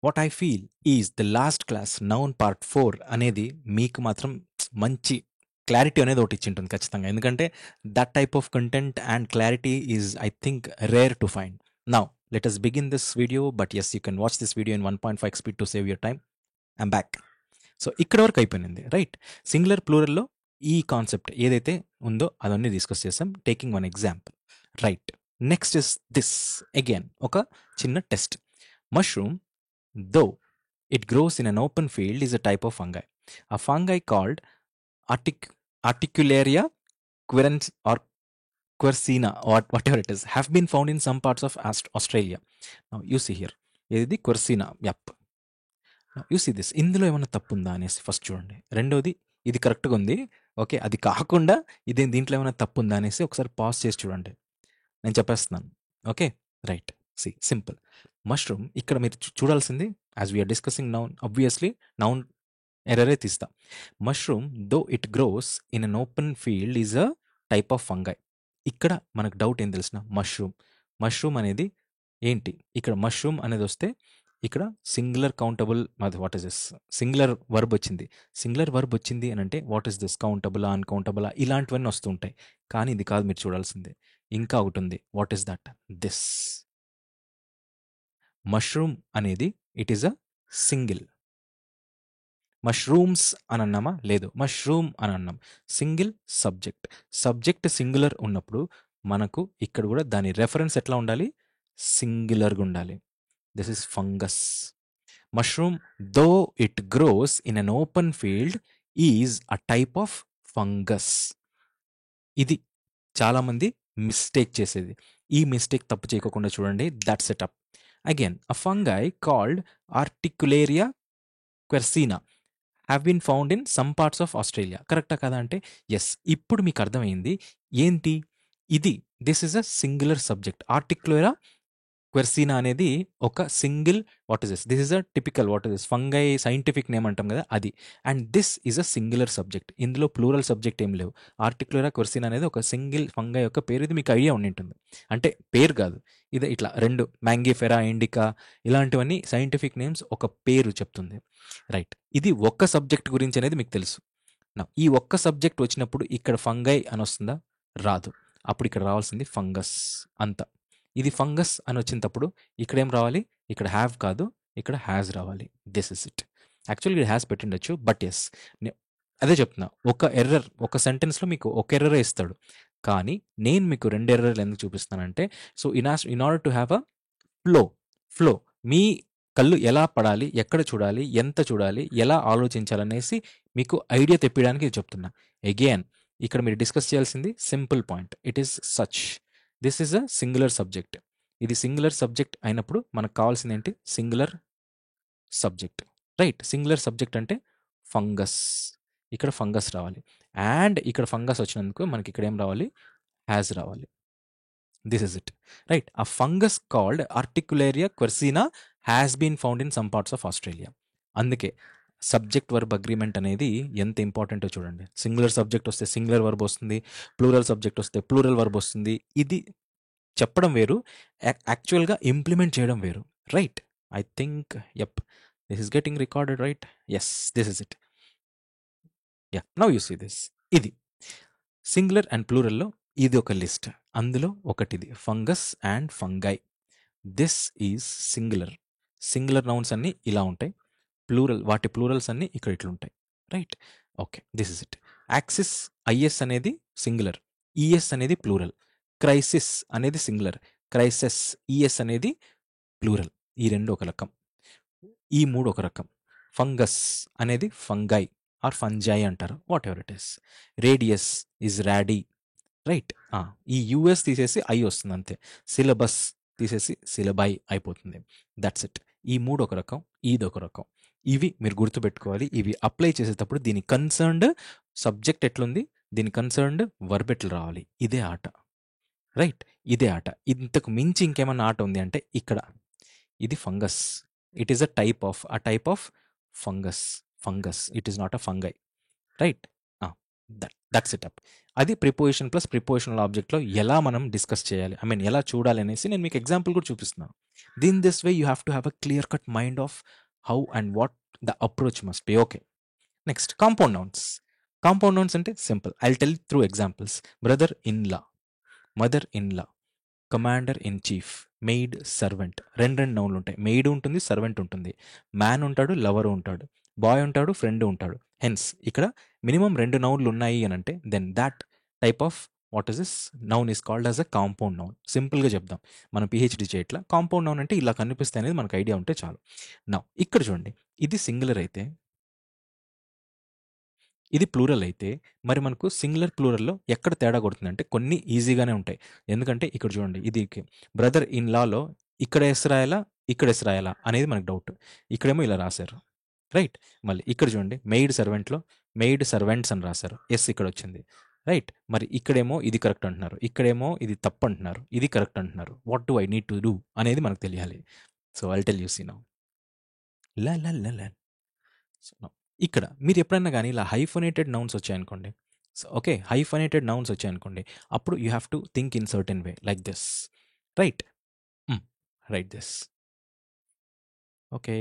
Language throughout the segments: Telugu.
What I feel is the last class noun part 4 అనేది మీకు మాత్రం మంచి క్లారిటీ అనేది ఒకటి ఇచ్చింటుంది ఖచ్చితంగా. ఎందుకంటే that type of content and clarity is I think rare to find. Now let us begin this video, but yes you can watch this video in 1.5 speed to save your time. I'm back. So ఇక్కడ వరకు అయిపోయింది, రైట్? సింగులర్ ప్లూరల్లో ఈ కాన్సెప్ట్ ఏదైతే ఉందో అదన్నీ డిస్కస్ చేసాం, taking one example, right? Next is this again ఒక చిన్న test. Mushroom though it grows in an open field is a type of fungi. A fungi called Articularia querens or quercina or whatever it is have been found in some parts of Australia. Now you see here, ఇది quercina. Yep. Now you see this. ఇందులో ఏమైనా తప్పు ఉందా అనేసి ఫస్ట్ చూడండి. రెండోది ఇది కరెక్ట్గా ఉంది, ఓకే. అది కాకుండా దీంట్లో ఏమైనా తప్పు ఉందా అనేసి ఒకసారి పాజ్ చేసి చూడండి. నేను చెప్పేస్తున్నాను, okay? Right. See simple. Mushroom ఇక్కడ మీరు చూడాల్సింది, as we're discussing noun, obviously noun ఎర్రరే తీస్తా. Mushroom though it grows in an open field is a type of fungi. ఇక్కడ మనకు డౌట్ ఏం తెలిసిన, మష్రూమ్ అనేది ఏంటి? ఇక్కడ మష్రూమ్ అనేది వస్తే ఇక్కడ singular countable, what is this? Singular verb వచ్చింది. సింగులర్ వర్బ్ వచ్చింది అని అంటే వాట్ ఇస్ దిస్? కౌంటబులా, అన్కౌంటబులా, ఇలాంటివన్నీ వస్తూ ఉంటాయి. కానీ ఇది కాదు మీరు చూడాల్సిందే, ఇంకా ఒకటి ఉంది. What is that? This mushroom అనేది it is a single. Mushrooms అని అన్నామా? లేదు, మష్రూమ్ అని అన్నాం. సింగిల్ సబ్జెక్ట్ సింగులర్ ఉన్నప్పుడు మనకు ఇక్కడ కూడా దాని రెఫరెన్స్ ఎట్లా ఉండాలి? సింగులర్గా ఉండాలి. This is fungus. Mushroom though it grows in an open field is a type of fungus. ఇది చాలామంది మిస్టేక్ చేసేది. ఈ మిస్టేక్ తప్పు చేయకుండా చూడండి. That's it up. Again, a fungi called Articularia quercina have been found in some parts of Australia. కరెక్టా కదా అంటే ఎస్. ఇప్పుడు మీకు అర్థమైంది ఏంటి ఇది? This is a singular subject. Articularia quercina అనేది ఒక single, what is this? This is a typical, what is this? Fungi scientific name అంటాం కదా అది. And this is a singular subject. ఇందులో ప్లూరల్ సబ్జెక్ట్ ఏం లేవు. ఆర్టిక్యులేరా క్వెర్సీనా అనేది ఒక సింగిల్ ఫంగై యొక్క పేరు. ఇది మీకు ఐడియా ఉండి ఉంటుంది. అంటే పేరు కాదు, ఇది ఇట్లా రెండు మ్యాంగిఫెరా, ఇండికా ఇలాంటివన్నీ సైంటిఫిక్ నేమ్స్, ఒక పేరు చెప్తుంది, రైట్? ఇది ఒక్క సబ్జెక్ట్ గురించి అనేది మీకు తెలుసు. ఈ ఒక్క సబ్జెక్ట్ వచ్చినప్పుడు ఇక్కడ ఫంగై అని వస్తుందా? రాదు. అప్పుడు ఇక్కడ రావాల్సింది ఫంగస్ అంతా. ఇది ఫంగస్ అని వచ్చినప్పుడు ఇక్కడ ఏం రావాలి? ఇక్కడ హ్యావ్ కాదు, ఇక్కడ హ్యాజ్ రావాలి. This is it. యాక్చువల్లీ ఇక్కడ హ్యాజ్ పెట్టిండొచ్చు, బట్ ఎస్, అదే చెప్తున్నా. ఒక ఎర్రర్, ఒక సెంటెన్స్లో మీకు ఒక ఎర్రరే ఇస్తాడు, కానీ నేను మీకు రెండు ఎర్రర్లు ఎందుకు చూపిస్తానంటే, so in order to have a flow, మీ కళ్ళు ఎలా పడాలి, ఎక్కడ చూడాలి, ఎంత చూడాలి, ఎలా ఆలోచించాలనేసి మీకు ఐడియా తెప్పడానికి ఇది చెప్తున్నా. అగైన్ ఇక్కడ మీరు డిస్కస్ చేయాల్సింది simple point. It is such. This is a singular subject. ఇది సింగులర్ సబ్జెక్ట్ అయినప్పుడు మనకు కావాల్సింది ఏంటి? Singular subject, right? Singular subject అంటే ఫంగస్. ఇక్కడ ఫంగస్ రావాలి. అండ్ ఇక్కడ ఫంగస్ వచ్చినందుకు మనకి ఇక్కడ ఏం రావాలి? హ్యాజ్ రావాలి. This is it, right? A fungus called Articularia quercina has been found in some parts of Australia. అందుకే సబ్జెక్ట్ వర్బ్ అగ్రిమెంట్ అనేది ఎంత ఇంపార్టెంటో చూడండి. సింగులర్ సబ్జెక్ట్ వస్తే సింగులర్ వర్బ్ వస్తుంది, ప్లూరల్ సబ్జెక్ట్ వస్తే ప్లూరల్ వర్బ్ వస్తుంది. ఇది చెప్పడం వేరు, యాక్చువల్గా ఇంప్లిమెంట్ చేయడం వేరు, right? I think yup this is getting recorded, right? Yes, this is it. Ya, now you see this. ఇది సింగులర్ అండ్ ప్లూరల్లో ఇది ఒక లిస్ట్. అందులో ఒకటిది fungus and fungi. This is singular nouns అన్నీ ఇలా ఉంటాయి. వాటి ప్లూరల్స్ అన్నీ ఇక్కడ ఇట్లుంటాయి, right? Okay, this is it. Axis, IS అనేది సింగులర్, ఈఎస్ అనేది ప్లూరల్. క్రైసిస్ అనేది సింగులర్, క్రైసెస్, ఈఎస్ అనేది ప్లూరల్. ఈ రెండు ఒక రకం, ఈ మూడు ఒక రకం. ఫంగస్ అనేది ఫంగై ఆర్ ఫంజై అంటారు, what ever it is. Radius is రాడీ, right? ఈ యూఎస్ తీసేసి ఐ వస్తుంది అంతే. సిలబస్ తీసేసి సిలబై అయిపోతుంది. That's it. ఈ మూడు ఒక రకం, ఇది ఒక రకం. ఇవి మీరు గుర్తుపెట్టుకోవాలి. ఇవి అప్లై చేసేటప్పుడు దీని కన్సర్న్డ్ సబ్జెక్ట్ ఎట్లుంది, దీని కన్సర్న్డ్ వర్బ్ ఎట్లు రావాలి. ఇదే ఆట, రైట్? ఇదే ఆట. ఇంతకు మించి ఇంకేమన్నా ఆట ఉంది అంటే ఇక్కడ ఇది fungus. It is a type of fungus. It is not a fungi, right? That's it up. అది ప్రిపోజిషన్ ప్లస్ ప్రిపోజిషనల్ ఆబ్జెక్ట్లో ఎలా మనం డిస్కస్ చేయాలి, ఎలా చూడాలి అనేసి నేను మీకు ఎగ్జాంపుల్ కూడా చూపిస్తున్నాను. In this way, you have to have a clear-cut mind of how and what the approach must be. Okay. Next, compound nouns. Compound nouns అంటే simple. I'll tell you through examples. Brother-in-law, mother-in-law, commander in chief, maid, servant. రెండు రెండు నౌన్లు ఉంటాయి. మెయిడ్ ఉంటుంది, సర్వెంట్ ఉంటుంది. మ్యాన్ ఉంటాడు, లవర్ ఉంటాడు, బాయ్ ఉంటాడు, ఫ్రెండ్ ఉంటాడు. హెన్స్ ఇక్కడ మినిమం రెండు నౌన్లు ఉన్నాయి అని అంటే then that type of what is this noun is called as a compound noun. సింపుల్గా చెప్దాం, మనం పిహెచ్డి చేయట్లా. కాంపౌండ్ నౌన్ అంటే ఇలా కనిపిస్తాయి అనేది మనకు ఐడియా ఉంటే చాలు. నౌ ఇక్కడ చూడండి, ఇది సింగులర్ అయితే, ఇది ప్లూరల్ అయితే మరి మనకు సింగులర్ ప్లూరల్లో ఎక్కడ తేడా కొడుతుందంటే కొన్ని ఈజీగానే ఉంటాయి. ఎందుకంటే ఇక్కడ చూడండి, ఇది బ్రదర్ ఇన్ లాలో ఇక్కడ ఎస్ రాయాలా, ఇక్కడ ఎస్ రాయాలా అనేది మనకు డౌట్. ఇక్కడేమో ఇలా రాశారు, రైట్. మళ్ళీ ఇక్కడ చూడండి, మెయిడ్ సర్వెంట్లో మెయిడ్ సర్వెంట్స్ అని రాశారు, ఎస్ ఇక్కడ వచ్చింది, రైట్. మరి ఇక్కడేమో ఇది కరెక్ట్ అంటున్నారు, ఇక్కడేమో ఇది తప్పు అంటున్నారు, ఇది కరెక్ట్ అంటున్నారు. What do I need to do అనేది మనకు తెలియాలి. So I'll tell you see now. లా లా లా లా. సో ఇక్కడ మీరు ఎప్పుడైనా కానీ ఇలా హైఫోనేటెడ్ నౌన్స్ వచ్చాయనుకోండి, సో ఓకే, హైఫోనేటెడ్ నౌన్స్ వచ్చాయనుకోండి, అప్పుడు you have to think in certain way like this, right. Right this, okay,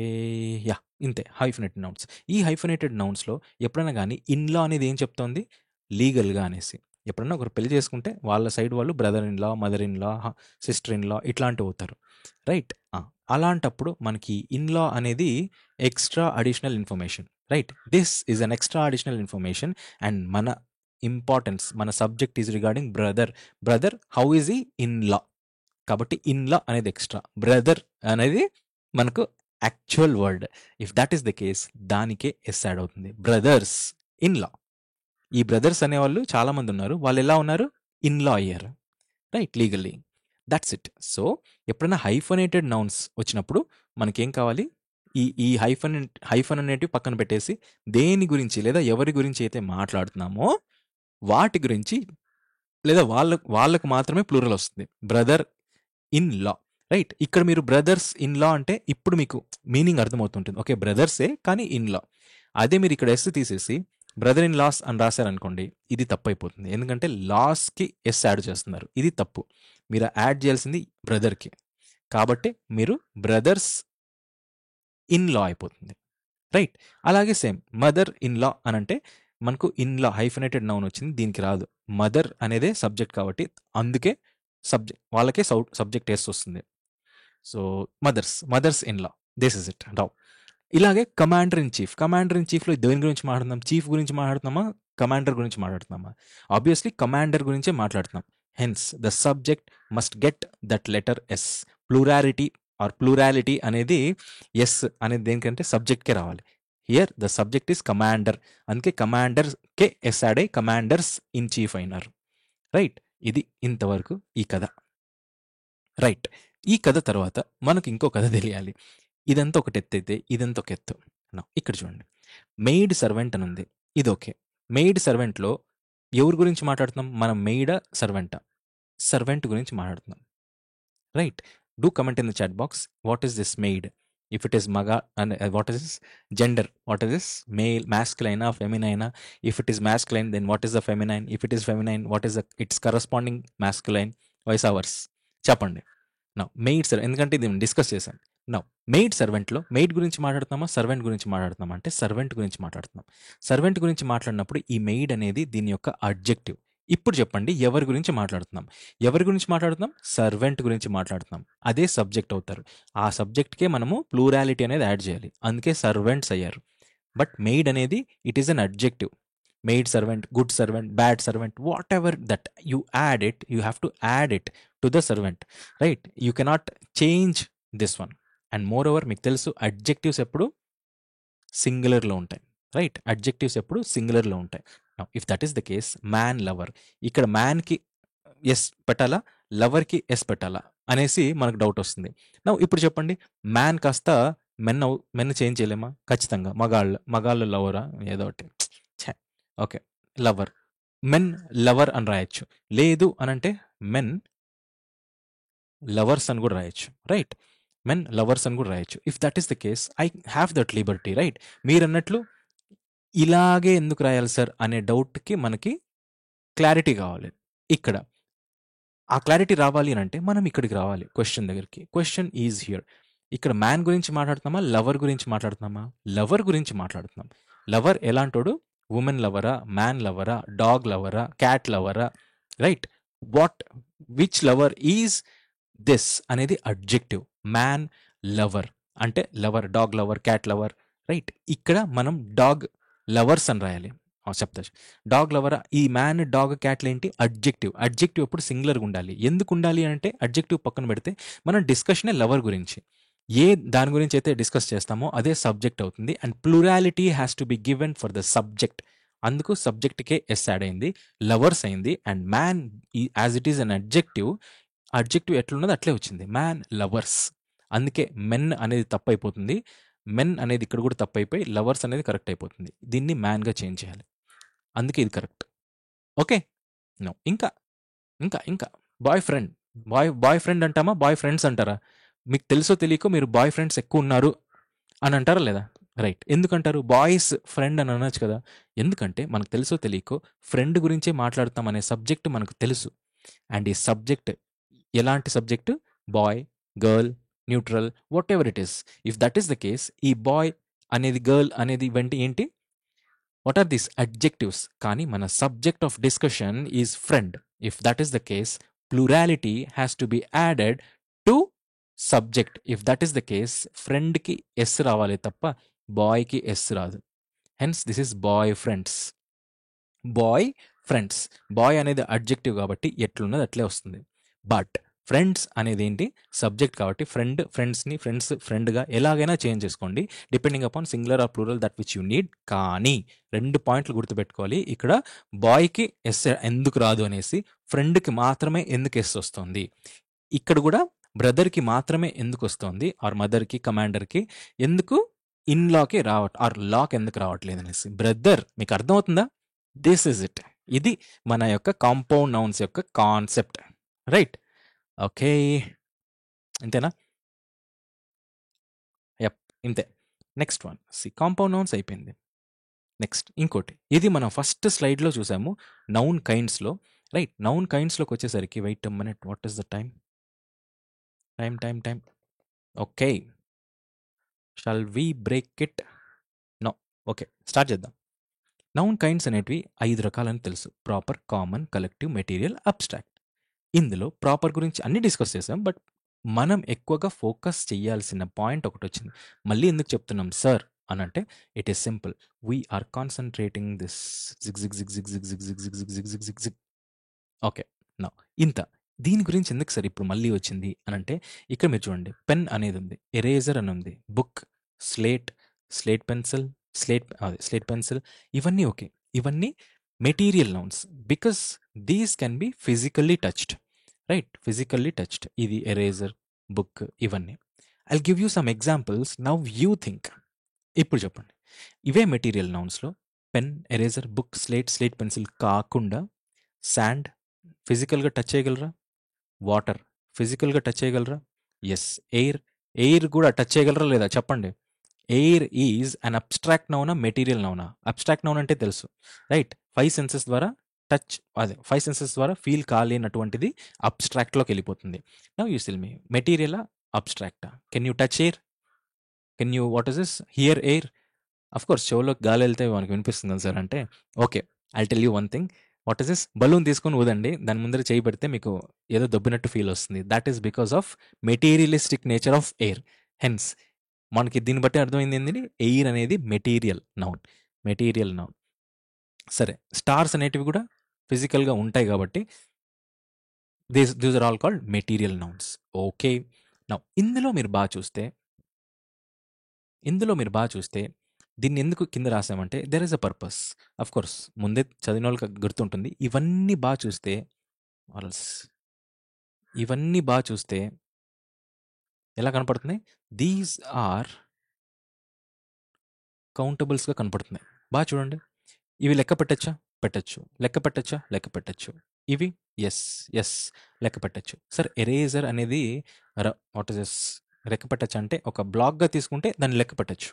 yeah, ఇంతే హైఫోనేటెడ్ నౌన్స్. ఈ హైఫోనేటెడ్ నౌన్స్లో ఎప్పుడైనా కానీ ఇన్లా అనేది ఏం చెప్తోంది, లీగల్గా అనేసి. ఎప్పుడన్నా ఒకరు పెళ్లి చేసుకుంటే వాళ్ళ సైడ్ వాళ్ళు brother in law, mother in law, sister in law ఇట్లాంటివి అవుతారు, రైట్. అలాంటప్పుడు మనకి ఇన్ లా అనేది extra additional information, right. This is an extra additional information and మన ఇంపార్టెన్స్, మన subject is regarding brother. Brother how is ఈ ఇన్ లా, కాబట్టి ఇన్ లా అనేది ఎక్స్ట్రా, బ్రదర్ అనేది మనకు actual word. If that is the case దానికే ఎస్ యాడ్ అవుతుంది, బ్రదర్స్ ఇన్ లా. ఈ బ్రదర్స్ అనేవాళ్ళు చాలామంది ఉన్నారు, వాళ్ళు ఎలా ఉన్నారు, ఇన్ లా అయ్యారు, right, legally. That's it. So ఎప్పుడైనా హైఫోనేటెడ్ నౌన్స్ వచ్చినప్పుడు మనకేం కావాలి, ఈ హైఫన్ అనేటివి పక్కన పెట్టేసి దేని గురించి లేదా ఎవరి గురించి అయితే మాట్లాడుతున్నామో వాటి గురించి, లేదా వాళ్ళకు మాత్రమే ప్లూరల్ వస్తుంది, బ్రదర్ ఇన్ లా, రైట్. ఇక్కడ మీరు బ్రదర్స్ ఇన్ లా అంటే ఇప్పుడు మీకు మీనింగ్ అర్థమవుతుంటుంది, ఓకే బ్రదర్సే కానీ ఇన్ లా. అదే మీరు ఇక్కడ ఎస్ తీసేసి బ్రదర్ ఇన్ లాస్ అని రాశారనుకోండి, ఇది తప్పు అయిపోతుంది. ఎందుకంటే లాస్కి ఎస్ యాడ్ చేస్తున్నారు, ఇది తప్పు. మీరు యాడ్ చేయాల్సింది బ్రదర్కి, కాబట్టి మీరు బ్రదర్స్ ఇన్ లా అయిపోతుంది, రైట్. అలాగే సేమ్ మదర్ ఇన్ లా అని అంటే మనకు ఇన్ లా హైఫనేటెడ్ నౌన్ వచ్చింది, దీనికి రాదు. మదర్ అనేదే సబ్జెక్ట్ కాబట్టి అందుకే వాళ్ళకే సబ్జెక్ట్ ఎస్ వస్తుంది. So mothers in law, this is it now. ఇలాగే commander in chief. Commander in చీఫ్లో దేని గురించి మాట్లాడుతున్నాం, చీఫ్ గురించి మాట్లాడుతున్నామా, కమాండర్ గురించి మాట్లాడుతున్నామా? ఆబ్వియస్లీ కమాండర్ గురించే మాట్లాడుతున్నాం. Hence the subject must get that letter S. Plurality అనేది ఎస్ అనేది దేనికంటే సబ్జెక్ట్కే రావాలి. Here the subject is commander, అందుకే కమాండర్కే ఎస్ ఆడే కమాండర్స్ ఇన్ చీఫ్ అయినారు, రైట్. ఇది ఇంతవరకు ఈ కథ, రైట్. ఈ కథ తర్వాత మనకు ఇంకో కథ తెలియాలి. ఇదంతా ఒకటి ఎత్తు అయితే ఇదంతా ఒక ఎత్తు. ఇక్కడ చూడండి, మెయిడ్ సర్వెంట్ అని ఉంది, ఇది ఓకే. మెయిడ్ సర్వెంట్లో ఎవరి గురించి మాట్లాడుతున్నాం, మనం మెయిడా సర్వెంటా? సర్వెంట్ గురించి మాట్లాడుతున్నాం, right. Do comment in the chat box, what is this maid? If it is మగ and what is this gender, what is this male, మాస్కులైనా ఫెమినైనా? If it is masculine then what is the feminine? If it is feminine what is the its corresponding masculine, vice versa? చెప్పండి. మెయిడ్ సర్వెంట్, ఎందుకంటే ఇది డిస్కస్ చేశాను. మెయిడ్ సర్వెంట్లో మెయిడ్ గురించి మాట్లాడుతున్నామా, సర్వెంట్ గురించి మాట్లాడుతున్నామా అంటే సర్వెంట్ గురించి మాట్లాడుతున్నాం. సర్వెంట్ గురించి మాట్లాడినప్పుడు ఈ మెయిడ్ అనేది దీని యొక్క అడ్జెక్టివ్. ఇప్పుడు చెప్పండి ఎవరి గురించి మాట్లాడుతున్నాం? ఎవరి గురించి మాట్లాడుతున్నాం? సర్వెంట్ గురించి మాట్లాడుతున్నాం. అదే సబ్జెక్ట్ అవుతారు. ఆ సబ్జెక్ట్కే మనము ప్లూరాలిటీ అనేది యాడ్ చేయాలి, అందుకే సర్వెంట్స్ అయ్యారు. బట్ మెయిడ్ అనేది it is an adjective. Maid servant, good servant, bad servant, whatever that you add it, you have to add it to the servant, right. You cannot change this one. And moreover మీకు తెలుసు అడ్జెక్టివ్స్ ఎప్పుడు సింగులర్లో ఉంటాయి, రైట్. అడ్జెక్టివ్స్ ఎప్పుడు సింగులర్లో ఉంటాయి. If that is the case, man lover, ఇక్కడ మ్యాన్కి ఎస్ పెట్టాలా, లవర్కి ఎస్ పెట్టాలా అనేసి మనకు డౌట్ వస్తుంది. ఇప్పుడు చెప్పండి, మ్యాన్ కాస్త మెన్ చేంజ్ చేయలేమా? ఖచ్చితంగా. మగాళ్ళు లవరా ఏదో ఒకటి, ఓకే, లవర్, మెన్ లవర్ అని రాయొచ్చు. లేదు అని అంటే మెన్ లవర్స్ అని కూడా రాయొచ్చు, రైట్. మెన్ లవర్స్ అని కూడా రాయొచ్చు. If that is the case I have that Liberty, right. మీరు అన్నట్లు ఇలాగే ఎందుకు రాయాలి సార్ అనే డౌట్కి మనకి క్లారిటీ కావాలి. ఇక్కడ ఆ క్లారిటీ రావాలి అని అంటే మనం ఇక్కడికి రావాలి క్వశ్చన్ దగ్గరికి. Question is here. ఇక్కడ మ్యాన్ గురించి మాట్లాడుతున్నామా? లవర్ గురించి మాట్లాడుతున్నామా? లవర్ గురించి మాట్లాడుతున్నాం. లవర్ ఎలాంటోడు? వుమెన్ లవరా? మ్యాన్ లవరా? డాగ్ లవరా? క్యాట్ లవరా? Right? What which lover is this అనేది అడ్జెక్టివ్. మ్యాన్ లవర్ అంటే lover, dog lover, cat lover. Right? ఇక్కడ మనం డాగ్ లవర్స్ అని రాయాలి. చెప్తా. డాగ్ లవరా? ఈ మ్యాన్, డాగ్, క్యాట్లు ఏంటి? అడ్జెక్టివ్. అడ్జెక్టివ్ ఎప్పుడు సింగులర్గా ఉండాలి. ఎందుకు ఉండాలి అంటే అడ్జెక్టివ్ పక్కన పెడితే మనం డిస్కషనే లవర్ గురించి. ఏ దాని గురించి అయితే డిస్కస్ చేస్తామో అదే సబ్జెక్ట్ అవుతుంది. And plurality has to be given for the subject. అందుకు సబ్జెక్ట్కే ఎస్ యాడ్ అయింది, లవర్స్ అయింది. And man as it is an adjective, adjective ఎట్లున్నదో అట్లే వచ్చింది, మ్యాన్ లవర్స్. అందుకే మెన్ అనేది తప్పు అయిపోతుంది. మెన్ అనేది ఇక్కడ కూడా తప్పు అయిపోయి లవర్స్ అనేది కరెక్ట్ అయిపోతుంది. దీన్ని మ్యాన్గా చేంజ్ చేయాలి. అందుకే ఇది కరెక్ట్. ఓకే. నో ఇంకా ఇంకా ఇంకా బాయ్ ఫ్రెండ్. బాయ్ ఫ్రెండ్ అంటామా, బాయ్ ఫ్రెండ్స్ అంటారా? మీకు తెలుసో తెలియకో మీరు బాయ్ ఫ్రెండ్స్ ఎక్కువ ఉన్నారు అని అంటారా లేదా? రైట్. ఎందుకంటారు? బాయ్స్ ఫ్రెండ్ అని అనొచ్చు కదా. ఎందుకంటే మనకు తెలుసో తెలియకో ఫ్రెండ్ గురించే మాట్లాడతాం అనే సబ్జెక్ట్ మనకు తెలుసు. అండ్ ఈ సబ్జెక్ట్ ఎలాంటి subject? Boy, girl, neutral, whatever it is. If that is the case, ఈ బాయ్ అనేది, గర్ల్ అనేది ఇవంటి ఏంటి? What are these? అడ్జెక్టివ్స్. కానీ మన subject of discussion is friend. If that is the case, plurality has to be added to subject. If that is the case, ఫ్రెండ్కి ఎస్ రావాలి తప్ప బాయ్కి ఎస్ రాదు. Hence this is boy friends. Boy friends. Boy అనేది అడ్జెక్టివ్ కాబట్టి ఎట్లున్నది అట్లే వస్తుంది. బట్ ఫ్రెండ్స్ అనేది ఏంటి? సబ్జెక్ట్ కాబట్టి ఫ్రెండ్స్ని ఫ్రెండ్గా ఎలాగైనా చేంజ్ చేసుకోండి, depending upon singular or plural that which you need. కానీ 2 పాయింట్లు గుర్తుపెట్టుకోవాలి. ఇక్కడ బాయ్కి ఎస్ ఎందుకు రాదు అనేసి, ఫ్రెండ్కి మాత్రమే ఎందుకు ఎస్ వస్తుంది. ఇక్కడ కూడా బ్రదర్కి మాత్రమే ఎందుకు వస్తుంది, ఆర్ మదర్కి, కమాండర్కి ఎందుకు ఇన్లాకి ఆర్ లాక్ ఎందుకు రావట్లేదు అనేసి. బ్రదర్, మీకు అర్థమవుతుందా? This is it. ఇది మన యొక్క కాంపౌండ్ నౌన్స్ యొక్క కాన్సెప్ట్. రైట్? ఓకే, ఇంతేనా? యప్, ఇంతే. నెక్స్ట్ వన్, కాంపౌండ్ నౌన్స్ అయిపోయింది. నెక్స్ట్ ఇంకోటి, ఇది మనం ఫస్ట్ స్లైడ్లో చూసాము నౌన్ కైండ్స్లో. రైట్? నౌన్ కైండ్స్లోకి వచ్చేసరికి, wait a minute, what is the time? Time. Okay, shall we break it? No. Okay, start చేద్దాం. నౌన్ కైండ్స్ అనేటివి 5 రకాలని తెలుసు: proper, common, collective, material, abstract. ఇందులో ప్రాపర్ గురించి అన్ని డిస్కస్ చేసాం, బట్ మనం ఎక్కువగా ఫోకస్ చేయాల్సిన పాయింట్ ఒకటి వచ్చింది. మళ్ళీ ఎందుకు చెప్తున్నాం సార్ అని అంటే, it is simple. We are concentrating this jig jig jig jig jig jig jig jig jig jig jig jig jig. Okay, నా ఇంత దీని గురించి ఎందుకు సార్ ఇప్పుడు మళ్ళీ వచ్చింది అని అంటే, ఇక్కడ మీరు చూడండి, పెన్ అనేది ఉంది, ఎరేజర్ అని ఉంది, బుక్, స్లేట్, స్లేట్ పెన్సిల్, ఇవన్నీ ఓకే. ఇవన్నీ material nouns because these can be physically touched. Right? Physically touched. ఇది ఎరేజర్, బుక్, ఇవన్నీ. I'll give you some examples, now you think. ఇప్పుడు చెప్పండి, ఇవే మెటీరియల్ నౌన్స్లో pen, eraser, book, slate pencil కాకుండా శాండ్ ఫిజికల్గా టచ్ చేయగలరా? వాటర్ ఫిజికల్గా టచ్ చేయగలరా? ఎస్. ఎయిర్ కూడా టచ్ చేయగలరా లేదా? చెప్పండి. ఎయిర్ ఈజ్ అన్ అబ్స్ట్రాక్ట్ నౌనా, మెటీరియల్ నౌనా? అబ్స్ట్రాక్ట్ నౌన్ అంటే తెలుసు. రైట్? 5 సెన్సెస్ ద్వారా టచ్, అదే 5 సెన్సెస్ ద్వారా ఫీల్ కాలేనటువంటిది అబ్స్ట్రాక్ట్లోకి వెళ్ళిపోతుంది. నవ్ యూ టెల్ మీ, మెటీరియలా, అబ్స్ట్రాక్టా? Can you touch air? Can you, what is this, hear air? Of course చెవులోకి గాలి వెళ్తే మనకు వినిపిస్తుంది సార్ అంటే, okay, I tell you one thing. What is this? Balloon తీసుకొని ఊదండి, దాని ముందర చేయి పెడితే మీకు ఏదో దొబ్బినట్టు ఫీల్ వస్తుంది. That is because of materialistic nature of air. Hence మనకి దీన్ని బట్టి అర్థమైంది ఏంటంటే, ఎయిర్ అనేది మెటీరియల్ నౌన్. సరే, స్టార్స్ అనేటివి కూడా ఫిజికల్గా ఉంటాయి కాబట్టి these are all called material nouns. Okay, now ఇందులో మీరు బాగా చూస్తే దీన్ని ఎందుకు కింద రాసామంటే, there is a purpose. Of course ముందే చదివిన వాళ్ళకి గుర్తుంటుంది. ఇవన్నీ బాగా చూస్తే ఎలా కనపడుతున్నాయి? దీస్ ఆర్ కౌంటబుల్స్గా కనపడుతున్నాయి. బాగా చూడండి. ఇవి లెక్క పెట్టచ్చా? పెట్టచ్చు. లెక్క పెట్టచ్చు. ఇవి ఎస్ లెక్క పెట్టచ్చు. సరే, ఎరేజర్ అనేది వాట్ ఇస్ లెక్క పెట్టచ్చు అంటే, ఒక బ్లాక్గా తీసుకుంటే దాన్ని లెక్క పెట్టచ్చు.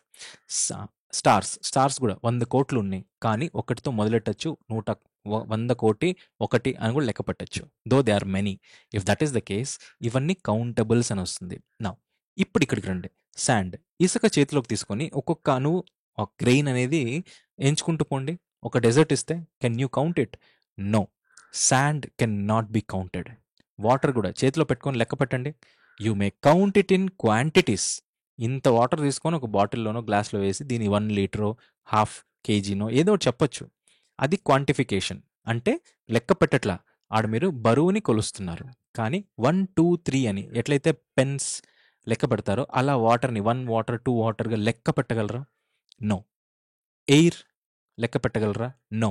స్టార్స్ కూడా 100 కోట్లు ఉన్నాయి. కానీ ఒకటితో మొదలెట్టొచ్చు. 100 కోటి 1 అని కూడా లెక్క పెట్టొచ్చు. Though they are many. If that is the case ఇవన్నీ కౌంటబుల్స్ అని వస్తుంది. నా ఇప్పుడు ఇక్కడికి రండి. శాండ్, ఇసుక చేతిలోకి తీసుకొని ఒక్కొక్క అణువు, ఒక గ్రెయిన్ అనేది ఎంచుకుంటూ పోండి. ఒక డెజర్ట్ ఇస్తే can you count it? No, sand can not be counted. Water కూడా చేతిలో పెట్టుకొని లెక్క పెట్టండి. You may count it in quantities. ఇంత వాటర్ తీసుకొని ఒక బాటిల్లోనో గ్లాస్లో వేసి దీని 1 లీటరో 1/2 కేజీనో ఏదో ఒకటి చెప్పొచ్చు. అది క్వాంటిఫికేషన్. అంటే లెక్క పెట్టట్లా, ఆడ మీరు బరువుని కొలుస్తున్నారు. కానీ 1, 2, 3 అని ఎట్లయితే పెన్స్ లెక్క పెడతారో అలా వాటర్ని 1 వాటర్ 2 వాటర్గా లెక్క పెట్టగలరా? నో. ఎయిర్ లెక్క పెట్టగలరా? నో.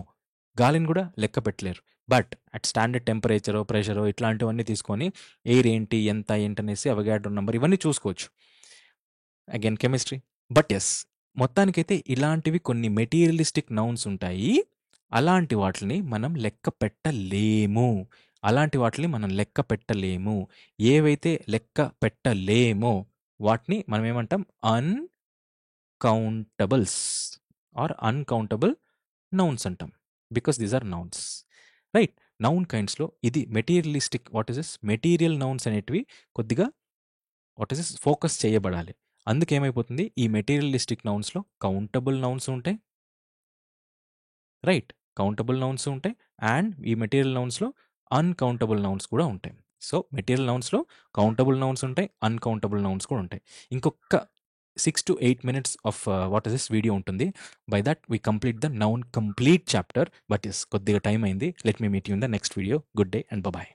గాలిని కూడా లెక్క పెట్టలేరు. బట్ అట్ స్టాండర్డ్ టెంపరేచరో ప్రెషరో ఇట్లాంటివన్నీ తీసుకొని ఎయిర్ ఏంటి ఎంత ఏంటనేసి అవగాడ్రో నెంబర్ ఇవన్నీ చూసుకోవచ్చు. Again chemistry. బట్ ఎస్, మొత్తానికైతే ఇలాంటివి కొన్ని మెటీరియలిస్టిక్ నౌన్స్ ఉంటాయి. అలాంటి వాటిని మనం లెక్క పెట్టలేము. ఏవైతే లెక్క పెట్టలేమో వాటిని మనం ఏమంటాం? అన్కౌంటబుల్స్ ఆర్ అన్కౌంటబుల్ నౌన్స్ అంటాం. Because these are nouns, right? Noun కైండ్స్లో ఇది మెటీరియలిస్టిక్, మెటీరియల్ నౌన్స్ అనేటివి కొద్దిగా ఫోకస్ చేయబడాలి. అందుకేమైపోతుంది, ఈ మెటీరియలిస్టిక్ నౌన్స్లో కౌంటబుల్ నౌన్స్ ఉంటాయి, రైట్? కౌంటబుల్ నౌన్స్ ఉంటాయి. అండ్ ఈ మెటీరియల్ నౌన్స్లో అన్కౌంటబుల్ నౌన్స్ కూడా ఉంటాయి. సో మెటీరియల్ నౌన్స్లో కౌంటబుల్ నౌన్స్ ఉంటాయి, అన్కౌంటబుల్ నౌన్స్ కూడా ఉంటాయి. ఇంకొక 6 to 8 minutes of వీడియో ఉంటుంది. By that we complete the noun complete chapter. But yes, కొద్దిగా టైం అయింది. Let me meet you in the next video. Good day and bye.